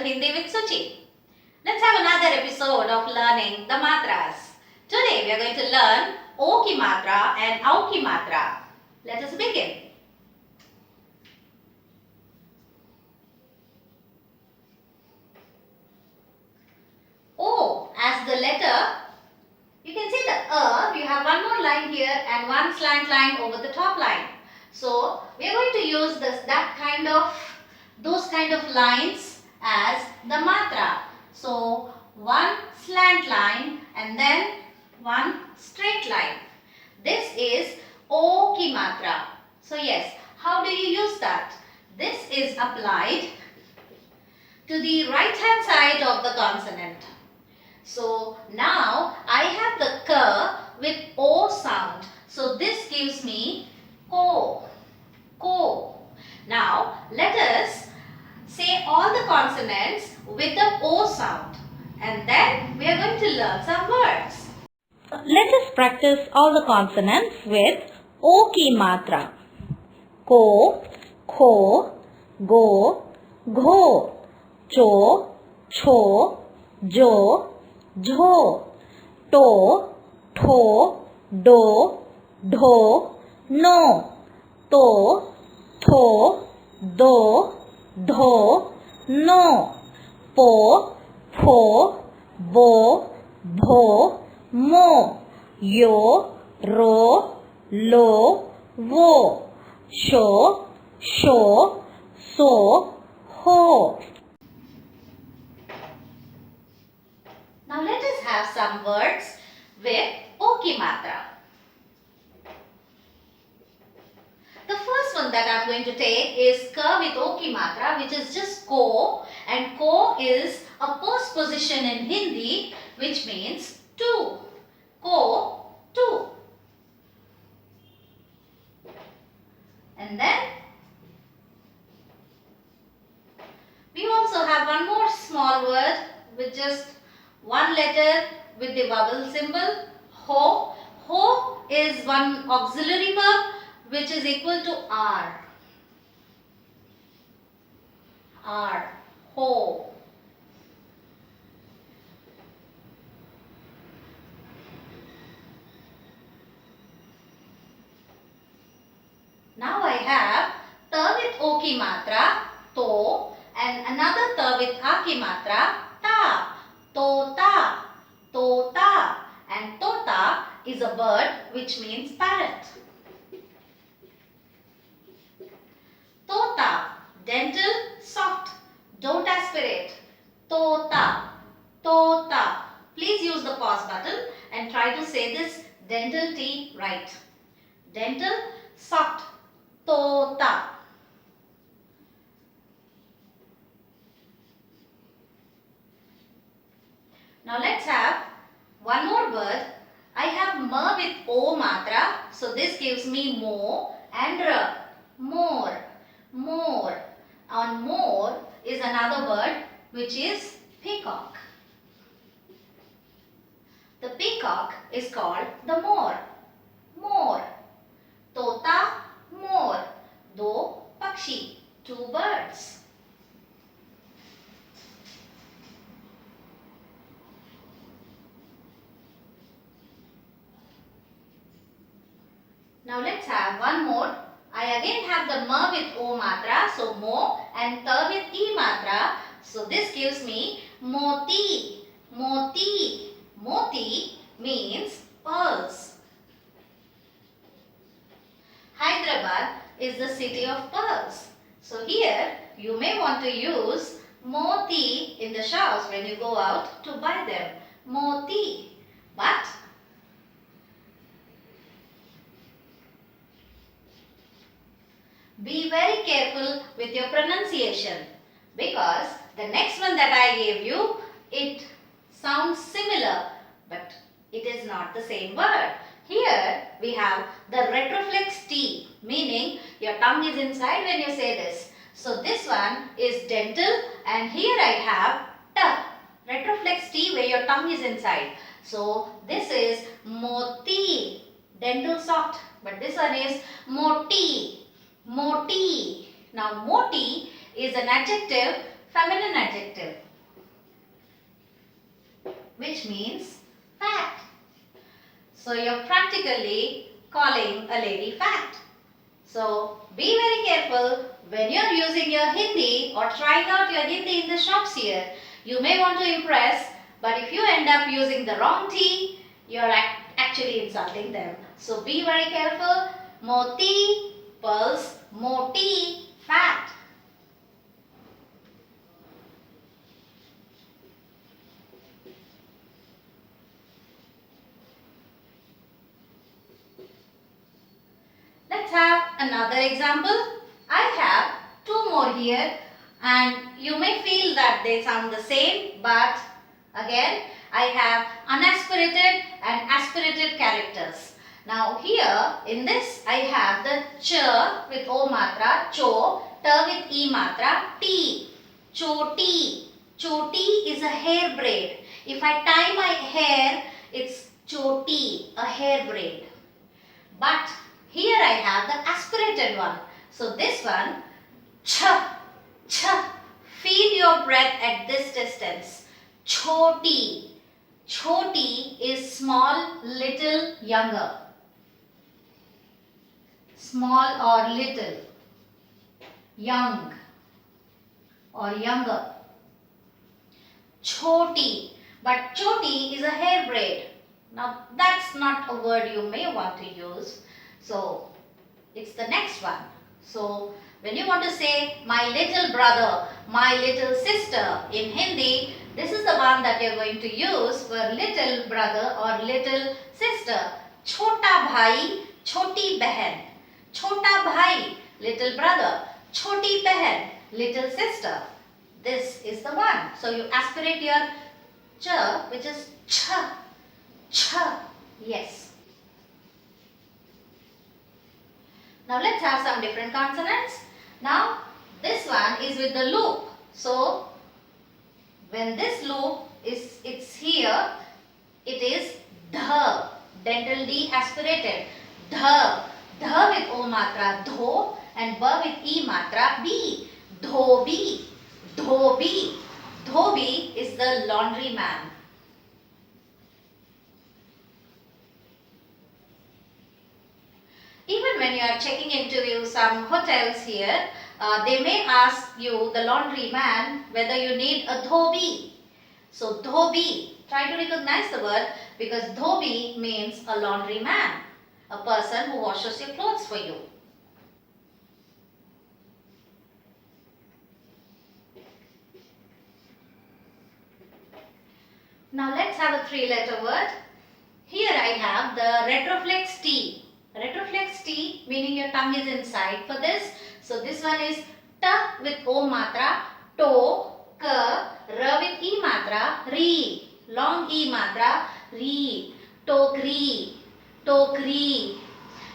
Hindi with Suchi. Let's have another episode of learning the matras. Today we are going to learn O ki matra and Au ki matra. Let us begin. O as the letter, you can see the you have one more line here and one slant line over the top line. So we are going to use those kind of lines as the matra. So one slant line and then one straight line. This is O ki matra. So yes, how do you use that? This is applied to the right hand side of the consonant. So now I have the k with O sound. So this gives me ko, ko. Now let us say all the consonants with the O sound and then we are going to learn some words. Let us practice all the consonants with O ki matra. Ko, kho, go, gho, cho, cho, jo, jho, to, tho, do, dho, no, to, tho, do, dho, no, po, pho, bo, bho, mo, yo, ro, lo, wo, sho, sho, so, ho. Now let us have some words with O ki matra. The first one that I am going to take is ka with O ki matra, which is just ko, and ko is a post position in Hindi which means two. Ko, two. And then we also have one more small word with just one letter with the vowel symbol, ho. Ho is one auxiliary verb which is equal to R. R. Ho. Now I have ta with O ki matra, to, and another ta with A ki matra, ta. Tota, tota, and tota is a bird which means parrot. Tota, dental, soft, don't aspirate. Tota, tota. Please use the pause button and try to say this dental T right. Dental, soft, tota. Now let's have one more word. I have ma with O matra. So this gives me mo and r. More. More. On more is another bird which is peacock. The peacock is called the more. More. Tota, more. Do, pakshi. Two birds. Now let's have one more. I again have the ma with O matra, so mo, and ta with E matra. So this gives me moti. Moti. Moti means pearls. Hyderabad is the city of pearls. So here you may want to use moti in the shops when you go out to buy them. Moti. But be very careful with your pronunciation because the next one that I gave you, it sounds similar but it is not the same word. Here we have the retroflex T, meaning your tongue is inside when you say this. So this one is dental and here I have T, retroflex T where your tongue is inside. So this is moti, dental soft, but this one is moti. Moti. Now moti is an adjective feminine adjective, which means fat. So you're practically calling a lady fat. So be very careful when you're using your Hindi or trying out your Hindi in the shops here. You may want to impress, but if you end up using the wrong T, you're actually insulting them. So be very careful. Moti, pearls, moti, fat. Let's have another example. I have two more here and you may feel that they sound the same, but again I have unaspirated and aspirated characters. Now here in this I have the ch with o matra, cho, t with e matra, t, choti. Choti is a hair braid. If I tie my hair, it's choti, a hair braid. But here I have the aspirated one. So this one, ch, ch. Feel your breath at this distance. Choti. Choti is small, little, younger. Small or little. Young or younger. Choti. But choti is a hair braid. Now that's not a word you may want to use. So it's the next one. So when you want to say my little brother, my little sister in Hindi, this is the one that you're going to use for little brother or little sister. Chota bhai, choti behan. Chota bhai, little brother. Choti behan, little sister. This is the one. So you aspirate your ch, which is ch, ch. Yes. Now let's have some different consonants. Now this one is with the loop. So when this loop it's here, it is dha, dental D aspirated. Dha, dha with o matra, dho, and ba with e matra, b. Dhobi, dhobi. Dhobi is the laundry man. Even when you are checking into some hotels here, they may ask you, the laundry man, whether you need a dhobi. So dhobi, try to recognize the word because dhobi means a laundry man, a person who washes your clothes for you. Now let's have a three-letter word. Here I have the retroflex T. Retroflex T meaning your tongue is inside for this. So this one is ta with o matra, to, ka, ra with e matra, ri, long e matra, ri, tokri, tokri.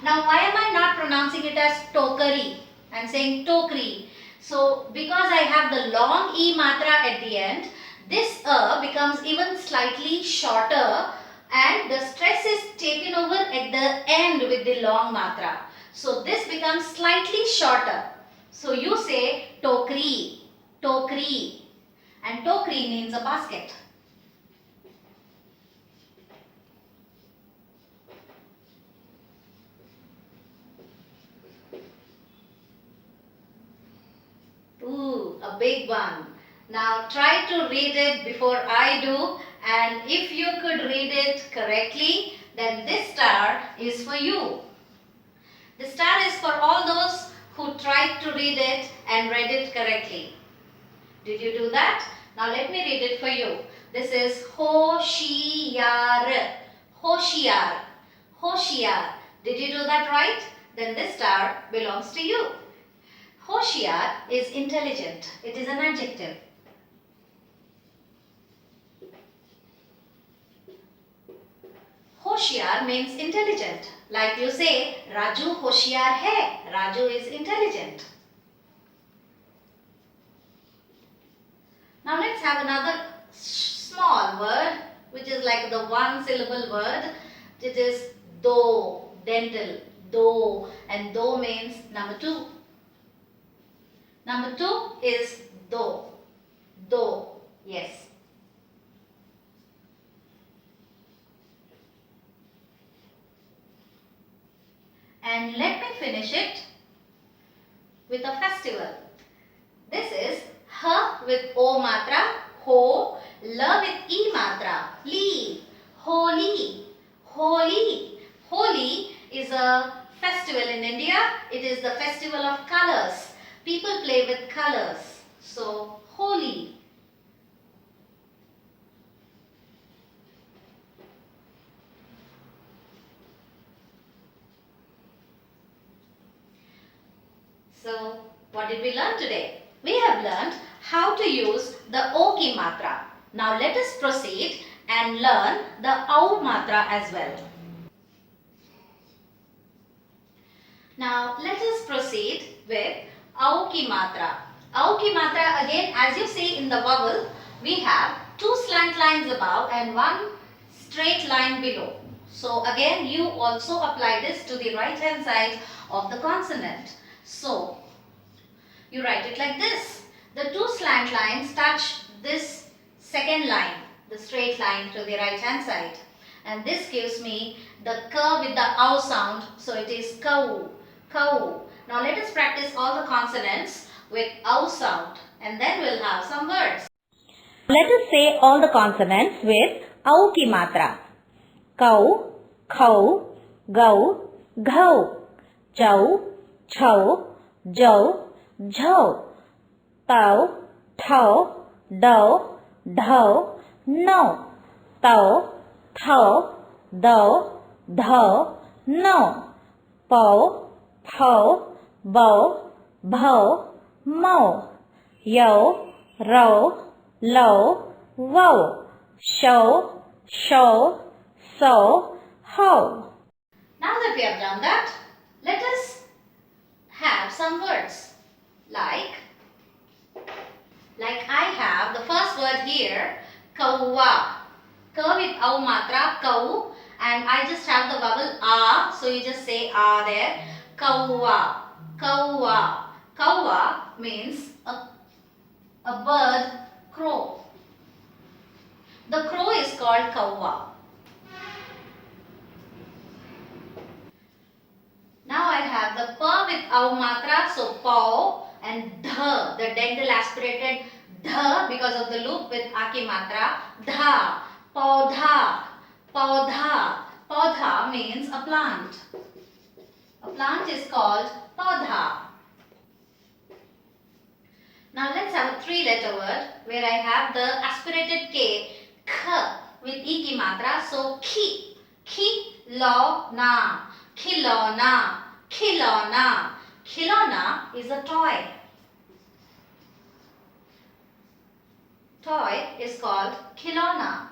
Now why am I not pronouncing it as tokari? I am saying tokri. So because I have the long e matra at the end, this becomes even slightly shorter and the stress is taken over at the end with the long matra. So this becomes slightly shorter. So you say tokri, tokri, and tokri means a basket. Ooh, a big one. Now try to read it before I do, and if you could read it correctly, then this star is for you. The star is for all those who tried to read it and read it correctly. Did you do that? Now let me read it for you. This is Hoshiyar. Hoshiyar. Hoshiyar. Did you do that right? Then this star belongs to you. Hoshiyar is intelligent. It is an adjective. Hoshiyar means intelligent. Like you say, Raju hoshiyar hai. Raju is intelligent. Now let's have another small word which is like the one syllable word. It is do, dental, do, and do means number 2. Number 2 is do. Do. Yes. And let me finish it with a festival. This is H with O matra, Ho, L with E matra, Li, Holi, Holi. Holi is a festival in India. It is the festival of colors. People play with colors. So, Holi. So, what did we learn today? We have learned how to use the O ki matra. Now, let us proceed and learn the Au matra as well. Now, let us proceed with Au ki matra. Au ki matra, again, as you see in the vowel, we have two slant lines above and one straight line below. So, again, you also apply this to the right hand side of the consonant. So, you write it like this. The two slant lines touch this second line, the straight line to the right hand side. And this gives me the k with the ow sound. So, it is kau, kau. Now, let us practice all the consonants with ow sound. And then we'll have some words. Let us say all the consonants with Au ki matra. Kau, khau, gau, ghau, chau, chau, jau, jhau, tau, thau, dau, dhau, no, tau, thau, dau, dhau, no, pau, phau, bau, bhau, mau, yo, rau, low, wow, show, show, so, how. Now that we have done that, let us have some words like I have the first word here, kawa. Ka with au matra, kau, and I just have the vowel a, so you just say a there. Kawa, kawa. Kawa means a bird, crow. The crow is called kawa. Now I have the pa with au matra, so pau, and dha, the dental aspirated dha because of the loop with aki matra, dha, paudha, paudha. Paudha means a plant. A plant is called paudha. Now let's have a three-letter word where I have the aspirated k, kh with iki matra, so ki, ki-lo-na. Khilona, khilona. Khilona is a toy. Toy is called khilona.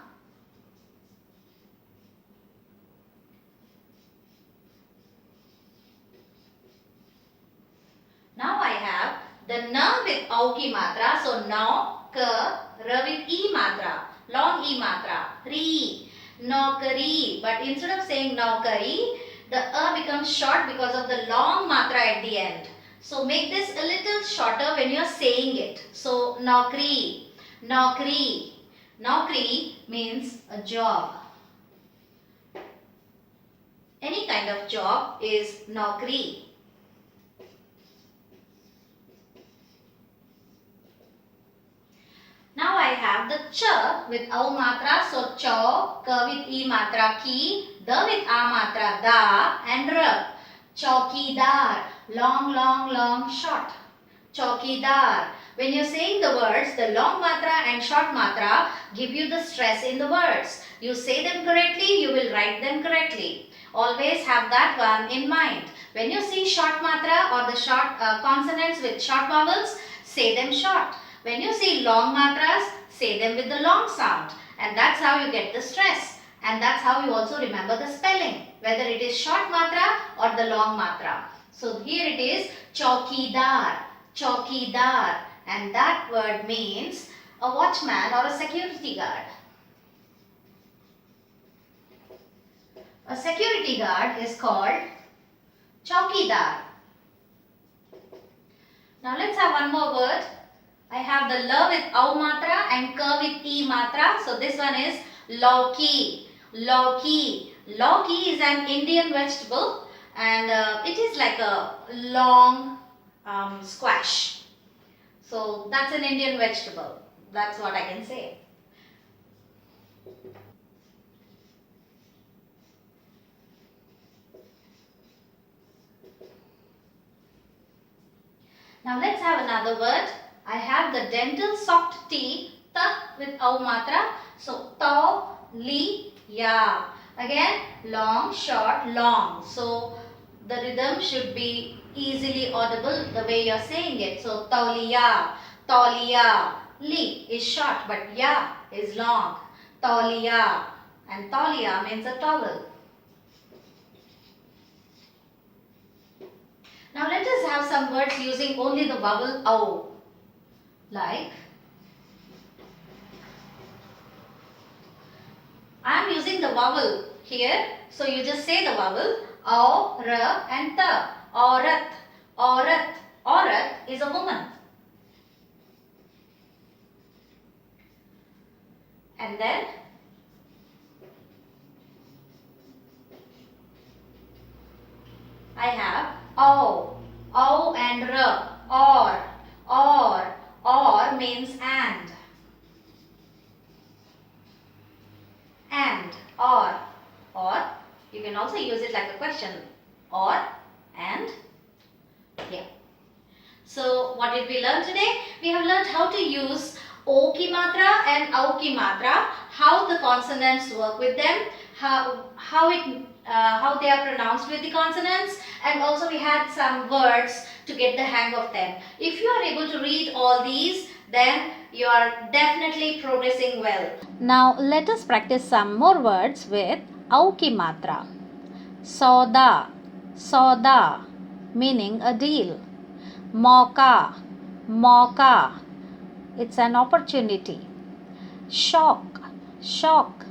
Now I have the na with au ki matra, so na, ka, ra with e matra, long e matra, ri, naukari. But instead of saying naukari, the becomes short because of the long matra at the end. So make this a little shorter when you are saying it. So naukri, naukri. Naukri means a job. Any kind of job is naukri. Now I have the ch with au matra, so cho, ka with e matra, ki, da with a matra, da, and r. Chaukidar, long, long, long, short. Chaukidar. When you're saying the words, the long matra and short matra give you the stress in the words. You say them correctly, you will write them correctly. Always have that one in mind. When you see short matra or the short consonants with short vowels, say them short. When you see long matras, say them with the long sound. And that's how you get the stress. And that's how you also remember the spelling, whether it is short matra or the long matra. So here it is chaukidar, chaukidar. And that word means a watchman or a security guard. A security guard is called chaukidar. Now let's have one more word. I have the L with au matra and K with E matra. So this one is Lauki. Lauki. Lauki is an Indian vegetable and it is like a long squash. So that's an Indian vegetable. That's what I can say. Now let's have another word. I have the dental soft T, ta with au matra. So ta, li, ya. Again, long, short, long. So the rhythm should be easily audible the way you are saying it. So tauliya, tauliya. Li is short but ya is long. Tauliya. And tauliya means a towel. Now let us have some words using only the vowel au. Like, I am using the vowel here. So you just say the vowel au, ra and ta. Aurat, aurat. Aurat is a woman. And then I have au. Au and ra. Or means and. And, or. You can also use it like a question. Or, and, yeah. So, what did we learn today? We have learned how to use O ki matra and Au ki matra, how the consonants work with them, how they are pronounced with the consonants, and also we had some words to get the hang of them. If you are able to read all these, then you are definitely progressing well. Now let us practice some more words with Au ki matra. Soda, soda, meaning a deal. Mauka, mauka, it's an opportunity. Shock, shock,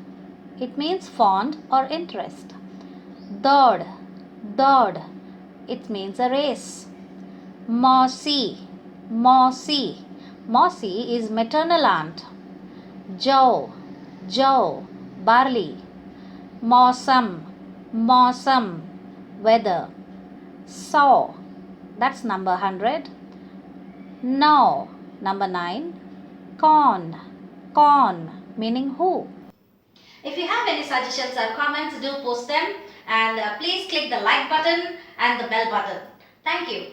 it means fond or interest. Dod, dod, it means a race. Mossy, mossy, mossy is maternal aunt. Jow, jow, barley. Mausam, mausam, weather. Saw, that's number 100. Now, number 9. Corn, corn, meaning who. If you have any suggestions or comments, do post them and please click the like button and the bell button. Thank you.